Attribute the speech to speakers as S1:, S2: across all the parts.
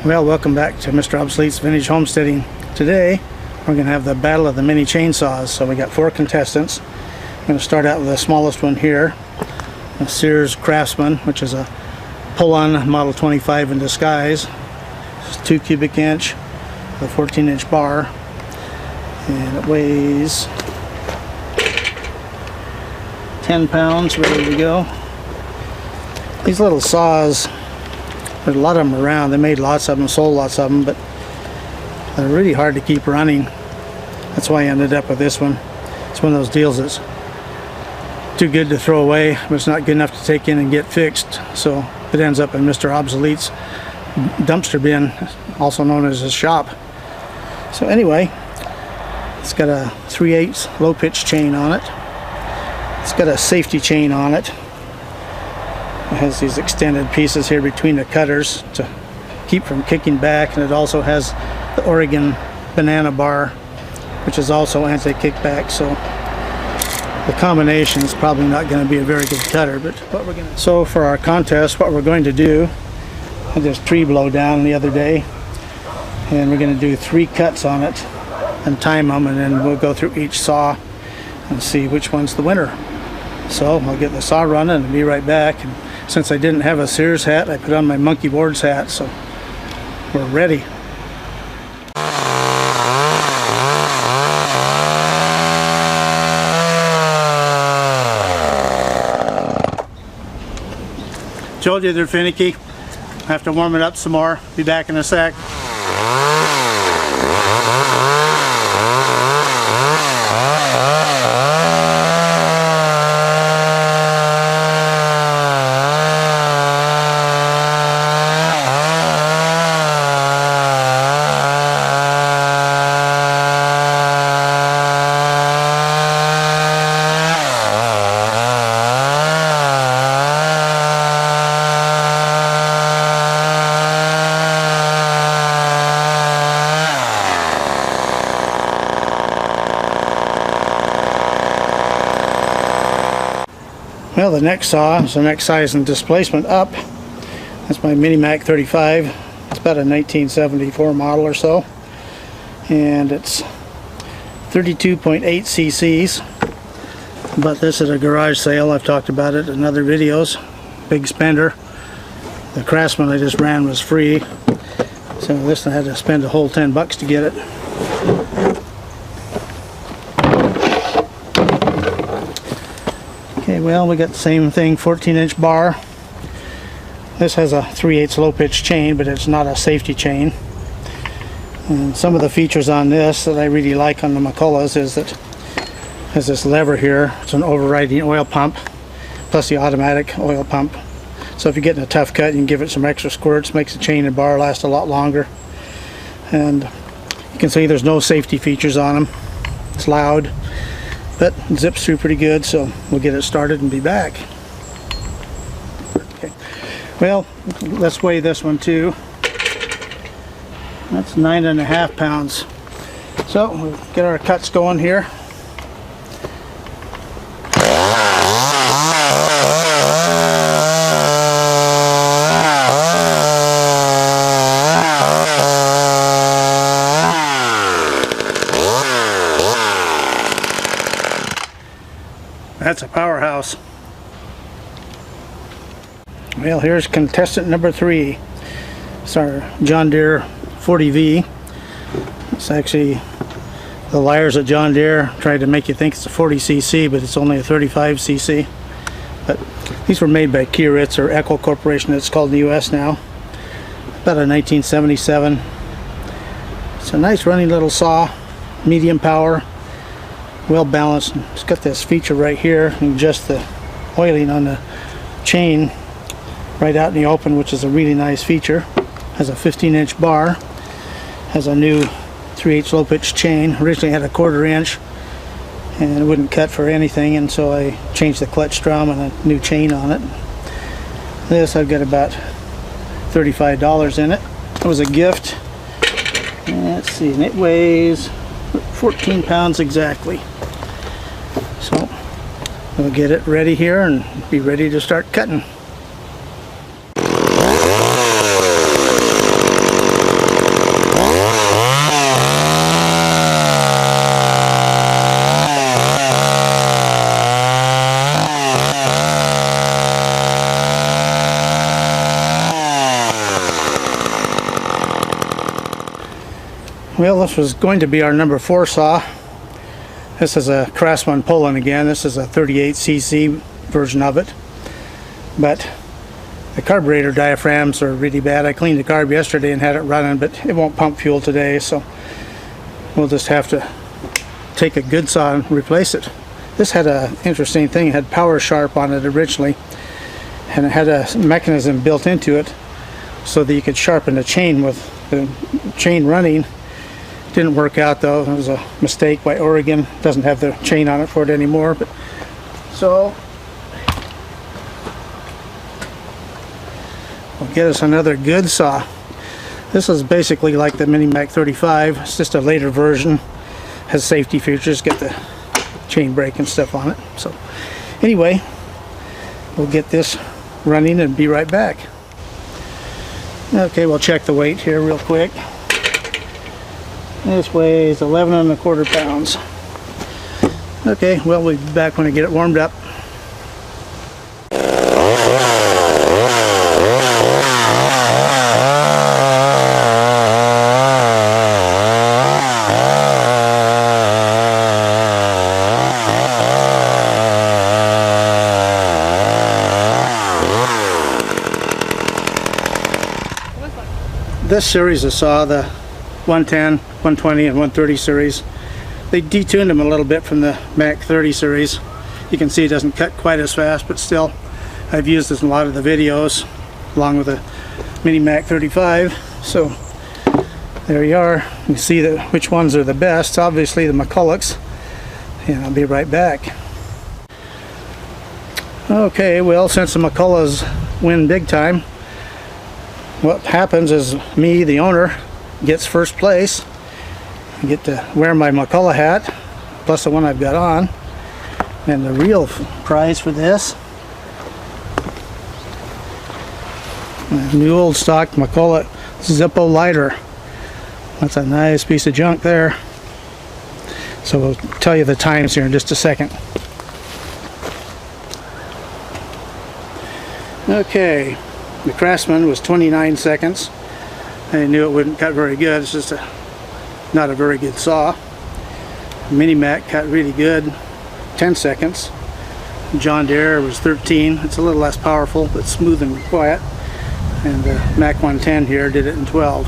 S1: Well, welcome back to Mr. Obsolete's Vintage Homesteading. Today we're going to have the battle of the mini chainsaws. So we got 4 contestants. I'm going to start out with the smallest one here, a Sears Craftsman, which is a Poulan Model 25 in disguise. It's 2 cubic inch with a 14-inch bar, and it weighs 10 pounds, ready to go. These little saws, there's a lot of them around. They made lots of them, sold lots of them, but they're really hard to keep running. That's why I ended up with this one. It's one of those deals that's too good to throw away, but it's not good enough to take in and get fixed. So it ends up in Mr. Obsolete's dumpster bin, also known as his shop. So anyway, it's got a 3/8 low pitch chain on it. It's got a safety chain on it. It has these extended pieces here between the cutters to keep from kicking back, and it also has the Oregon banana bar, which is also anti-kickback. So the combination is probably not going to be a very good cutter. But so for our contest, what we're going to do, I had this tree blow down the other day, and we're going to do 3 cuts on it and time them, and then we'll go through each saw and see which one's the winner. So I'll get the saw running and be right back. And since I didn't have a Sears hat, I put on my Monkey Boards hat, so we're ready. Told you they're finicky. I have to warm it up some more. Be back in a sec. Well, the next saw is the next size and displacement up. That's my Mini Mac 35. It's about a 1974 model or so, and it's 32.8 cc's. But this is a garage sale. I've talked about it in other videos. Big spender. The Craftsman I just ran was free, so this I had to spend a whole $10 to get it. Okay, well, we got the same thing, 14-inch bar. This has a 3/8 low pitch chain, but it's not a safety chain. And some of the features on this that I really like on the McCullochs is that it has this lever here. It's an overriding oil pump, plus the automatic oil pump. So if you're getting a tough cut, you can give it some extra squirts, makes the chain and bar last a lot longer. And you can see there's no safety features on them. It's loud, but it zips through pretty good, so we'll get it started and be back. Okay. Well, let's weigh this one too. That's 9.5 pounds. So we'll get our cuts going here. That's a powerhouse. Well, here's contestant number 3. It's our John Deere 40V. It's actually, the liars at John Deere tried to make you think it's a 40cc, but it's only a 35cc. But these were made by Kieritz, or Echo Corporation, it's called in the US now. About a 1977. It's a nice running little saw, medium power, well balanced. It's got this feature right here. You can adjust the oiling on the chain right out in the open, which is a really nice feature. Has a 15-inch bar. Has a new 3/8 low pitch chain. Originally had a 1/4 inch, and it wouldn't cut for anything, and so I changed the clutch drum and a new chain on it. This I've got about $35 in it. It was a gift. Let's see, and it weighs 14 pounds exactly. So we'll get it ready here and be ready to start cutting. Well, this was going to be our number 4 saw. This is a Craftsman-Poulan again. This is a 38cc version of it. But the carburetor diaphragms are really bad. I cleaned the carb yesterday and had it running, but it won't pump fuel today, so we'll just have to take a good saw and replace it. This had an interesting thing. It had power sharp on it originally, and it had a mechanism built into it so that you could sharpen the chain with the chain running. Didn't work out though. It was a mistake by Oregon. Doesn't have the chain on it for it anymore. But so we'll get us another good saw. This is basically like the Mini Mac 35. It's just a later version. Has safety features. Get the chain brake and stuff on it. So anyway, we'll get this running and be right back. Okay, we'll check the weight here real quick. This weighs 11 1/4 pounds. Okay, well, we'll be back when I get it warmed up. This series of saw, the 110, 120, and 130 series, they detuned them a little bit from the Mac 30 series. You can see it doesn't cut quite as fast, but still, I've used this in a lot of the videos, along with the Mini Mac 35. So there you are. You can see that which ones are the best. Obviously the McCullochs, and I'll be right back. Okay, well, since the McCullochs win big time, what happens is me, the owner, gets first place. I get to wear my McCulloch hat, plus the one I've got on. And the real prize for this, a new old stock McCulloch Zippo lighter. That's a nice piece of junk there. So we'll tell you the times here in just a second. Okay. The Craftsman was 29 seconds. I knew it wouldn't cut very good. It's just not a very good saw. Mini Mac cut really good, 10 seconds. John Deere was 13. It's a little less powerful, but smooth and quiet. And the Mac110 here did it in 12.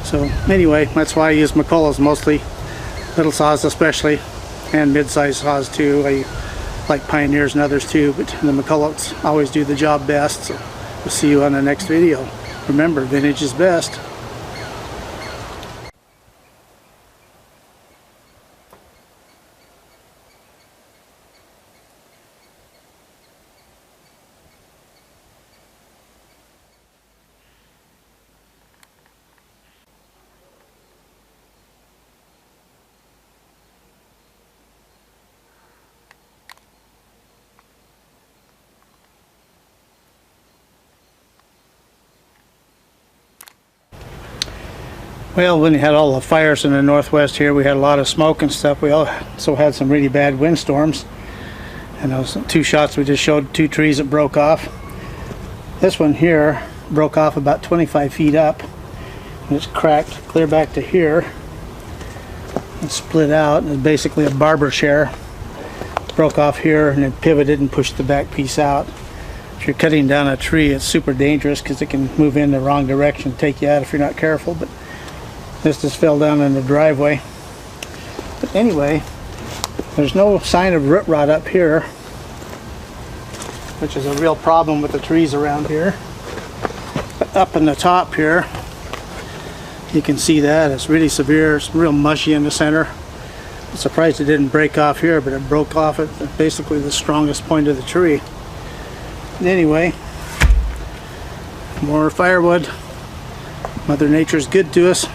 S1: So anyway, that's why I use McCullochs mostly, little saws especially, and mid-sized saws too. I like Pioneers and others too, but the McCullochs always do the job best. So we'll see you on the next video. Remember, vintage is best. Well, when we had all the fires in the northwest here, we had a lot of smoke and stuff. We also had some really bad windstorms. And those 2 shots we just showed, 2 trees that broke off. This one here broke off about 25 feet up. And it's cracked clear back to here. And split out. It's basically a barber chair. Broke off here and it pivoted and pushed the back piece out. If you're cutting down a tree, it's super dangerous because it can move in the wrong direction and take you out if you're not careful. But this just fell down in the driveway. But anyway, there's no sign of root rot up here, which is a real problem with the trees around here. But up in the top here, you can see that it's really severe. It's real mushy in the center. I'm surprised it didn't break off here, but it broke off at basically the strongest point of the tree. But anyway, more firewood. Mother Nature's good to us.